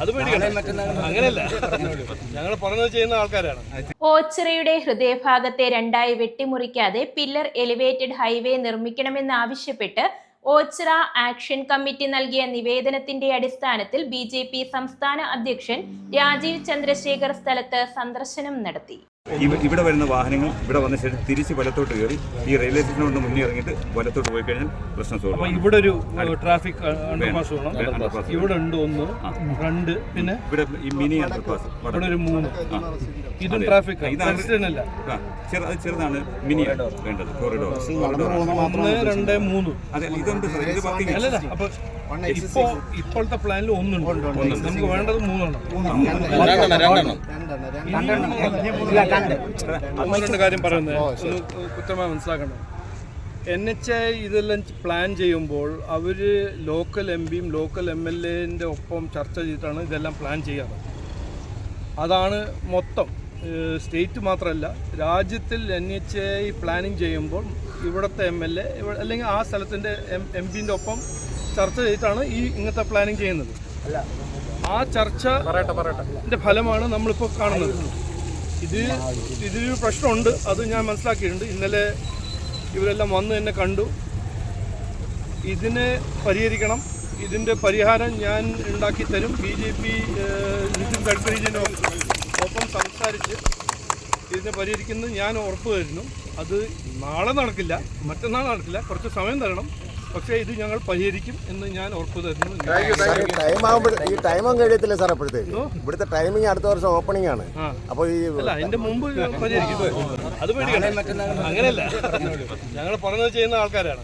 അത് അങ്ങനെയല്ല, ഞങ്ങൾ പറഞ്ഞത് ചെയ്യുന്ന ആൾക്കാരാണ്. ഓച്ചിറയുടെ ഹൃദയഭാഗത്തെ രണ്ടായി വെട്ടിമുറിക്കാതെ പില്ലർ എലിവേറ്റഡ് ഹൈവേ നിർമ്മിക്കണമെന്നാവശ്യപ്പെട്ട് ഓച്ചിറ ആക്ഷൻ കമ്മിറ്റി നൽകിയ നിവേദനത്തിന്റെ അടിസ്ഥാനത്തിൽ ബിജെപി സംസ്ഥാന അധ്യക്ഷൻ രാജീവ് ചന്ദ്രശേഖർ സ്ഥലത്ത് സന്ദർശനം നടത്തി. ഇവിടെ വരുന്ന വാഹനങ്ങൾ ഇവിടെ വന്ന ശേഷം തിരിച്ച് വലത്തോട്ട് കയറി ഈ റെയിൽവേ സ്റ്റേഷനോട് മുന്നേ ഇറങ്ങിയിട്ട് വലത്തോട്ട് പോയി കഴിഞ്ഞാൽ പ്രശ്നം സോൾവ്. അപ്പോൾ ഇവിടെ ഒരു ട്രാഫിക് അണ്ടർപാസ് വേണം. ഇവിടെ ഉണ്ട് 1, 2, പിന്നെ ഇവിടെ ഈ മിനി അണ്ടർപാസ് ഇവിടെ ഒരു 3. ഇതും ട്രാഫിക് ചെറുതാണ് മിനി വേണ്ടത് കോറിഡോർ 1, 2, 3. അതെ, ഇതുണ്ട്. അല്ലല്ല, അപ്പോൾ ഇപ്പോഴത്തെ പ്ലാനിൽ 1 ഉണ്ട്. നമുക്ക് വേണ്ടത് 3 ആണ്. രണ്ട് കാര്യം പറയുന്നത് ഒന്ന് കൃത്യമായി മനസ്സിലാക്കണം. NHI ഇതെല്ലാം പ്ലാൻ ചെയ്യുമ്പോൾ അവർ ലോക്കൽ MPയും ലോക്കൽ MLAൻ്റെ ഒപ്പം ചർച്ച ചെയ്തിട്ടാണ് ഇതെല്ലാം പ്ലാൻ ചെയ്യാറ്. അതാണ് മൊത്തം. സ്റ്റേറ്റ് മാത്രമല്ല, രാജ്യത്തിൽ NHI പ്ലാനിങ് ചെയ്യുമ്പോൾ ഇവിടുത്തെ MLA അല്ലെങ്കിൽ ആ സ്ഥലത്തിൻ്റെ MPൻ്റെ ഒപ്പം ചർച്ച ചെയ്തിട്ടാണ് ഇങ്ങനത്തെ പ്ലാനിങ് ചെയ്യുന്നത്. ആ ചർച്ചയുടെ ഫലമാണ് നമ്മളിപ്പോൾ കാണുന്നത്. ഇതിലൊരു പ്രശ്നമുണ്ട്, അത് ഞാൻ മനസ്സിലാക്കിയിട്ടുണ്ട്. ഇന്നലെ ഇവരെല്ലാം വന്ന് എന്നെ കണ്ടു. ഇതിനെ പരിഹരിക്കണം. ഇതിൻ്റെ പരിഹാരം ഞാൻ ഉണ്ടാക്കി തരും. BJP നിതിൻ ഗഡ്കരിജിനൊപ്പം സംസാരിച്ച് ഇതിനെ പരിഹരിക്കുന്നത് ഞാൻ ഉറപ്പ് തരുന്നു. അത് നാളെ നടക്കില്ല, മറ്റന്നാൾ നടക്കില്ല, കുറച്ച് സമയം തരണം. പക്ഷേ ഇത് ഞങ്ങൾ പരിഹരിക്കും എന്ന് ഞാൻ ഉറപ്പ് തരുന്നു. ഈ ടൈമും കഴിയത്തില്ല സാർ. അപ്പോഴത്തേക്ക് ഇവിടുത്തെ ടൈമിങ് അടുത്ത വർഷം ഓപ്പണിംഗ് ആണ്. അപ്പോൾ അല്ല, അതിന്റെ മുമ്പ് പരിഹരിക്കും. അത് അങ്ങനെയല്ല, ഞങ്ങൾ പറഞ്ഞത് ചെയ്യുന്ന ആൾക്കാരാണ്.